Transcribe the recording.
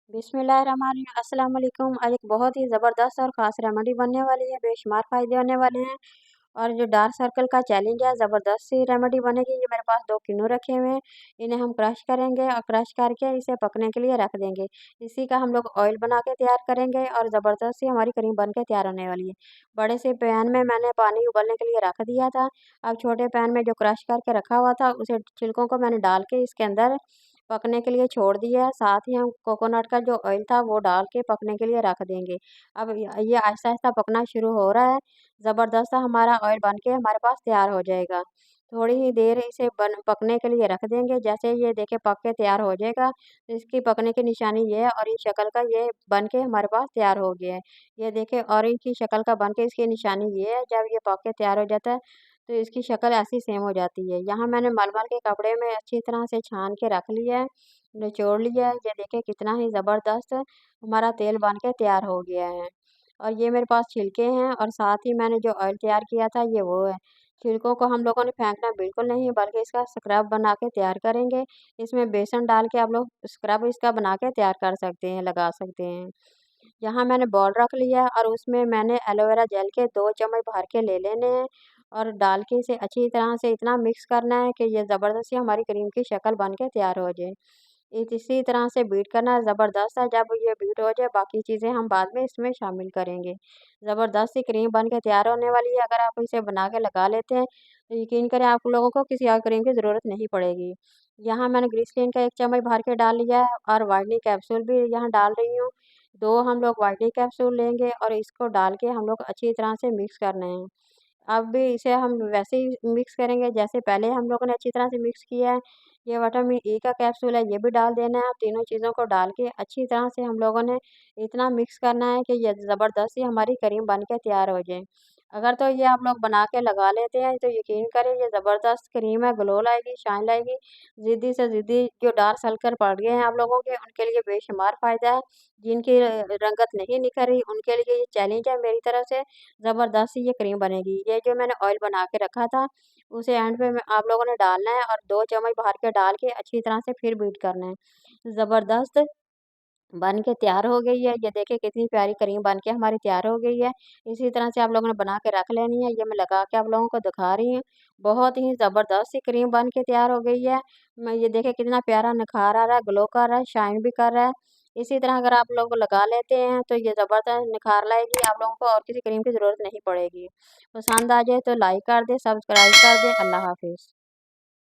बिस्मिल्लाहिर्रहमानिर्रहीम, अस्सलाम वालेकुम। आज एक बहुत ही ज़बरदस्त और ख़ास रेमेडी बनने वाली है, बेशुमार फ़ायदे होने वाले हैं। और जो डार्क सर्कल का चैलेंज है, ज़बरदस्त सी रेमेडी बनेगी। ये मेरे पास 2 किन्नू रखे हुए हैं, इन्हें हम क्रश करेंगे और क्रश करके इसे पकने के लिए रख देंगे। इसी का हम लोग ऑयल बना के तैयार करेंगे और ज़बरदस्त सी हमारी क्रीम बन के तैयार होने वाली है। बड़े से पैन में मैंने पानी उबलने के लिए रख दिया था। अब छोटे पैन में जो क्रश करके रखा हुआ था, उसे छिलकों को मैंने डाल के इसके अंदर पकने के लिए छोड़ दिया है। साथ ही हम कोकोनट का जो ऑयल था वो डाल के पकने के लिए रख देंगे। अब ये आहिस्ता-आहिस्ता पकना शुरू हो रहा है। ज़बरदस्त सा हमारा ऑयल बन के हमारे पास तैयार हो जाएगा। थोड़ी ही देर इसे बन पकने के लिए रख देंगे। जैसे ये देखिए पक के तैयार हो जाएगा, तो इसकी पकने की निशानी ये है और ये शक्ल का ये बन के हमारे पास तैयार हो गया है। ये देखिए ऑरेंज की शक्ल का बन के इसकी निशानी ये है, जब ये पक के तैयार हो जाता है तो इसकी शक्ल ऐसी सेम हो जाती है। यहाँ मैंने मलमल के कपड़े में अच्छी तरह से छान के रख लिया है, निचोड़ लिया है। ये देखिए कितना ही ज़बरदस्त हमारा तेल बन के तैयार हो गया है। और ये मेरे पास छिलके हैं और साथ ही मैंने जो ऑयल तैयार किया था ये वो है। छिलकों को हम लोगों ने फेंकना बिल्कुल नहीं, बल्कि इसका स्क्रब बना के तैयार करेंगे। इसमें बेसन डाल के आप लोग स्क्रब इसका बना के तैयार कर सकते हैं, लगा सकते हैं। यहाँ मैंने बॉल रख लिया है और उसमें मैंने एलोवेरा जेल के 2 चम्मच भर के ले लेने हैं और डाल के इसे अच्छी तरह से इतना मिक्स करना है कि ये ज़बरदस्त सी हमारी क्रीम की शक्ल बन के तैयार हो जाए। इसी तरह से बीट करना है ज़बरदस्त है। जब ये बीट हो जाए बाकी चीज़ें हम बाद में इसमें शामिल करेंगे। ज़बरदस्त सी क्रीम बन के तैयार होने वाली है। अगर आप इसे बना के लगा लेते हैं तो यकीन करें आप लोगों को किसी और क्रीम की ज़रूरत नहीं पड़ेगी। यहाँ मैंने ग्लिसरीन का 1 चम्मच भर के डाल लिया है और व्हाइटनिंग कैप्सूल भी यहाँ डाल रही हूँ। 2 हम लोग व्हाइटनिंग कैप्सूल लेंगे और इसको डाल के हम लोग अच्छी तरह से मिक्स करना है। अब भी इसे हम वैसे ही मिक्स करेंगे जैसे पहले हम लोगों ने अच्छी तरह से मिक्स किया है। ये विटामिन ई का कैप्सूल है, ये भी डाल देना है। तीनों चीज़ों को डाल के अच्छी तरह से हम लोगों ने इतना मिक्स करना है कि ये ज़बरदस्त सी हमारी क्रीम बन के तैयार हो जाए। अगर तो ये आप लोग बना के लगा लेते हैं तो यकीन करें ये ज़बरदस्त क्रीम है, ग्लो लाएगी, शाइन लाएगी। ज़िद्दी से ज़िद्दी जो डार्क सर्कल पड़ गए हैं आप लोगों के, उनके लिए बेशुमार फ़ायदा है। जिनकी रंगत नहीं निखर रही, उनके लिए ये चैलेंज है मेरी तरफ से। ज़बरदस्त सी ये क्रीम बनेगी। ये जो मैंने ऑयल बना के रखा था, उसे एंड पे में आप लोगों ने डालना है और 2 चम्मच भर के डाल के अच्छी तरह से फिर बीट करना है। ज़बरदस्त बन के तैयार हो गई है। ये देखिए कितनी प्यारी क्रीम बन के हमारी तैयार हो गई है। इसी तरह से आप लोगों ने बना के रख लेनी है। ये मैं लगा के आप लोगों को दिखा रही हूँ। बहुत ही ज़बरदस्त सी क्रीम बन के तैयार हो गई है। मैं ये देखिए कितना प्यारा निखार आ रहा है, ग्लो कर रहा है, शाइन भी कर रहा है। इसी तरह अगर आप लोग लगा लेते हैं तो ये ज़बरदस्त निखार लाएगी, आप लोगों को और किसी क्रीम की ज़रूरत नहीं पड़ेगी। पसंद आ जाए तो लाइक कर दें, सब्सक्राइब कर दें। अल्लाह हाफ़िज़।